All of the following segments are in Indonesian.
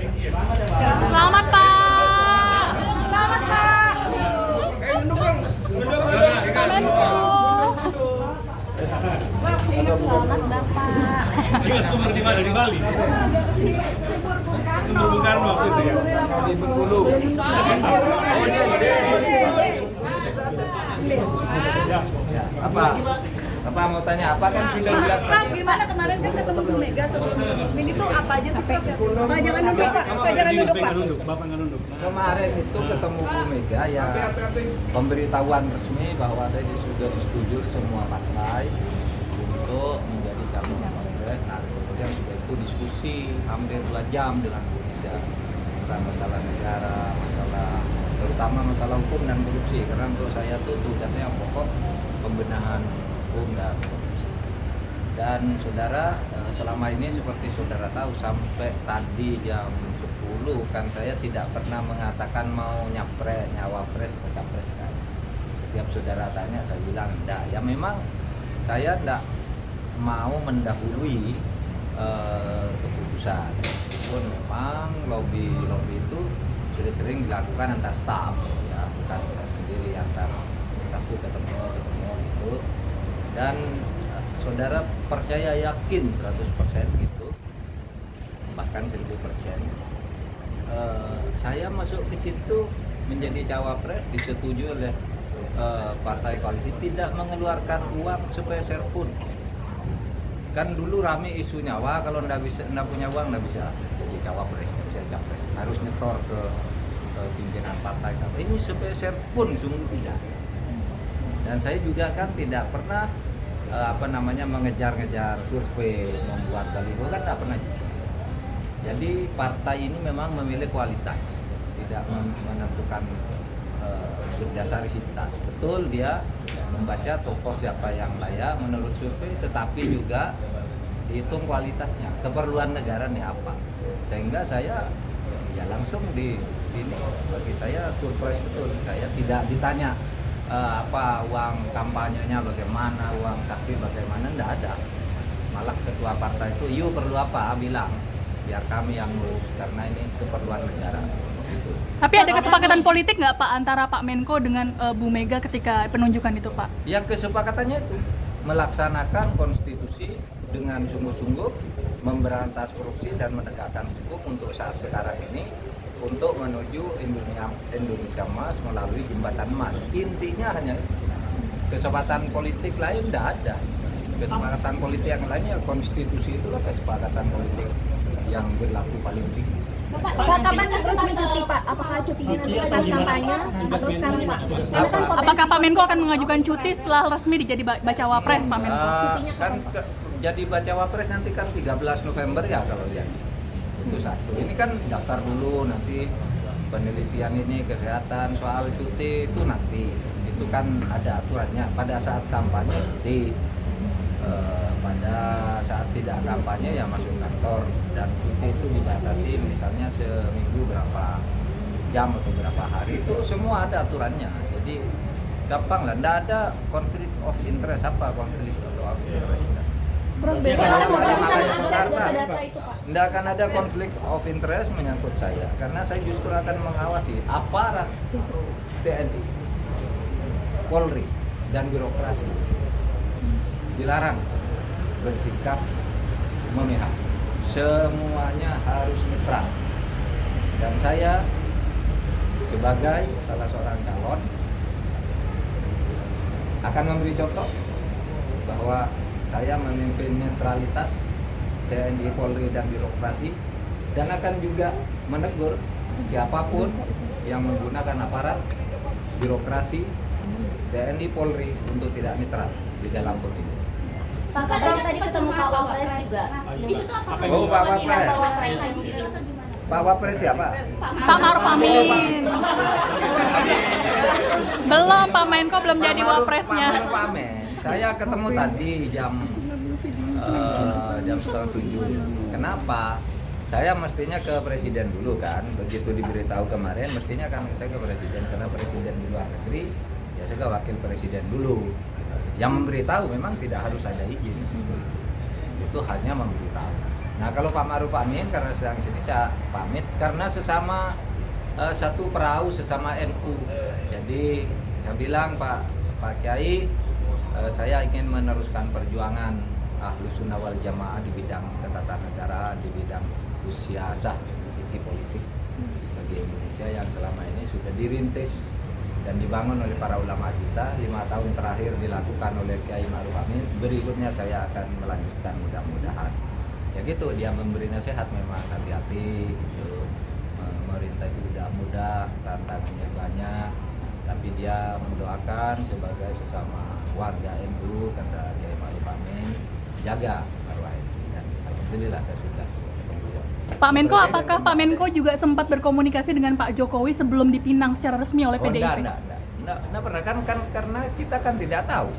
Selamat Pak. Selamat Pak. Pak Menko. Selamat Bapak. Ingat sumber di mana? Di Bali. Sumber Bung Karno waktu itu ya. Di Bengkulu. Ya, apa mau tanya apa kan sudah jelas Prof, tadi. gimana kemarin kan ketemu Bu Mega sebelum ini tuh apa aja sih Prof? Pak jangan nunduk Pak, Pak jangan nunduk Pak. Bapak nggak nunduk. Kemarin itu ketemu Bu Mega ya pemberitahuan resmi bahwa saya sudah disetujui semua partai untuk menjadi calon kongres. Nah kemudian sudah itu diskusi hampir 2 jam dengan Bu Mega tentang masalah negara, masalah terutama masalah hukum dan korupsi, karena menurut saya tuh tugasnya yang pokok pembenahan hukum dan korupsi. Dan saudara selama ini seperti saudara tahu sampai tadi jam 10 kan saya tidak pernah mengatakan mau nyawapres atau capres kan. Setiap saudara tanya saya bilang enggak. Ya memang saya enggak mau mendahului keputusan. Pun memang lobby itu sudah sering dilakukan antar staf ya, bukan saya sendiri antar satu ketemu gitu. Dan saudara percaya yakin 100% gitu, bahkan 1000%. Saya masuk ke situ menjadi cawapres disetujui oleh partai koalisi, tidak mengeluarkan uang sepeser pun. Kan dulu rame isu nyawa, kalau nggak punya uang nggak bisa jadi cawapres, nggak bisa capres, harus nyetor ke pimpinan partai. Ini sepeser pun sungguh tidak. Dan saya juga kan tidak pernah mengejar-ngejar survei, membuat baliho kan tidak pernah. Jadi partai ini memang memilih kualitas, tidak menentukan berdasaritas. Betul dia membaca tokoh siapa yang layak menurut survei, tetapi juga dihitung kualitasnya, keperluan negara nih apa. Sehingga saya ya langsung ini bagi saya surprise betul. Saya tidak ditanya uang kampanyenya bagaimana, uang saksi bagaimana, enggak ada. Malah ketua partai itu, "Yu perlu apa?" bilang, "Biar kami yang ngurus karena ini keperluan negara." Gitu. Tapi ada kesepakatan politik nggak Pak antara Pak Menko dengan Bu Mega ketika penunjukan itu Pak? Ya kesepakatannya itu melaksanakan konstitusi dengan sungguh-sungguh, memberantas korupsi dan menegakkan hukum untuk saat sekarang ini, untuk menuju Indonesia Emas melalui jembatan emas. Intinya hanya itu. Kesepakatan politik lain tidak ada. Kesepakatan politik yang lainnya konstitusi itulah kesepakatan politik yang berlaku paling tinggi. Pak, kapan resmi cuti Pak? Apakah cutinya nanti pas kampanye atau sekarang Pak? Apakah Pak Menko akan mengajukan cuti setelah resmi jadi baca wapres Pak Menko? Jadi baca wapres nanti kan 13 November ya kalau lihat. Itu satu. Ini kan daftar dulu, nanti penelitian ini kesehatan soal cuti itu nanti. Itu kan ada aturannya. Pada saat kampanye cuti. Pada saat tidak kampanye ya masuk kantor, dan cuti itu dibatasi misalnya seminggu berapa jam atau berapa hari, itu semua ada aturannya. Jadi gampang lah, tidak ada konflik of interest. Apa konflik of interest? Prof, biasanya bisa akses data-data itu Pak. Tidak akan ada konflik of interest menyangkut saya, karena saya justru akan mengawasi aparat TNI, Polri, dan birokrasi. Dilarang bersikap memihak, semuanya harus netral. Dan saya sebagai salah seorang calon akan memberi contoh bahwa saya memimpin netralitas TNI, Polri, dan birokrasi, dan akan juga menegur siapapun yang menggunakan aparat birokrasi TNI, Polri untuk tidak netral di dalam pemilu. Pak tadi ketemu Pak Wapres juga. Itu tuh apa? Oh, Pak Wapres. Pak Wapres gitu. Pak Wapres siapa? Pak Maruf Amin. Belum, Pak Menko belum jadi wapresnya. Pak Amin. Saya ketemu tadi jam 6:30. Kenapa? Saya mestinya ke presiden dulu kan. Begitu diberitahu kemarin, mestinya kan saya ke presiden, karena presiden di luar negeri. Ya saya ke wakil presiden dulu. Yang memberitahu memang tidak harus ada izin. Itu hanya memberitahu. Nah kalau Pak Ma'ruf Amin karena sedang sini saya pamit karena sesama satu perahu sesama NU. Jadi saya bilang Pak Kiai, saya ingin meneruskan perjuangan Ahlus Sunnah wal Jamaah di bidang ketatanegaraan, di bidang siasah, fikih politik bagi Indonesia yang selama ini sudah dirintis dan dibangun oleh para ulama kita 5 tahun terakhir dilakukan oleh Kiai Ma'ruf Amin. Berikutnya saya akan melanjutkan mudah-mudahan. Ya gitu, dia memberi nasihat memang hati-hati gitu. Pemerintah itu tidak mudah, tantangannya banyak, tapi dia mendoakan sebagai sesama warga NU, kata Kiai Ma'ruf Amin, jaga marwah NU. Dan alhamdulillah saya sudah ketemu. Pak Menko, apakah Pak Menko juga sempat berkomunikasi dengan Pak Jokowi sebelum dipinang secara resmi oleh PDIP? Enggak pernah kan karena kita kan tidak tahu.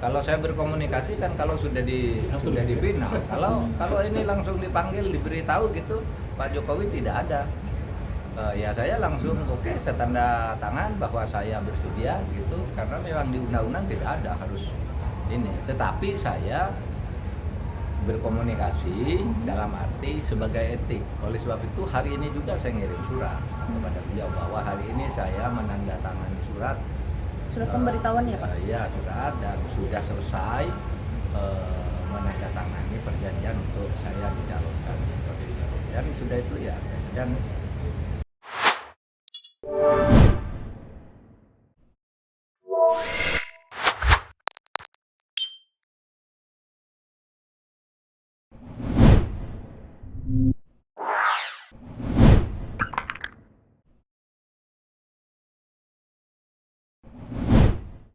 Kalau saya berkomunikasi kan kalau sudah dipinang. Kalau ini langsung dipanggil diberitahu gitu, Pak Jokowi tidak ada. Ya saya langsung oke, saya tanda tangan bahwa saya bersedia gitu, karena memang di undang-undang tidak ada harus ini. Tetapi saya berkomunikasi dalam arti sebagai etik. Oleh sebab itu hari ini juga saya ngirim surat kepada beliau bahwa hari ini saya menandatangani surat pemberitahuan ya Pak? Ya surat, dan sudah selesai menandatangani perjanjian untuk saya dicalonkan. Dan sudah itu ya, dan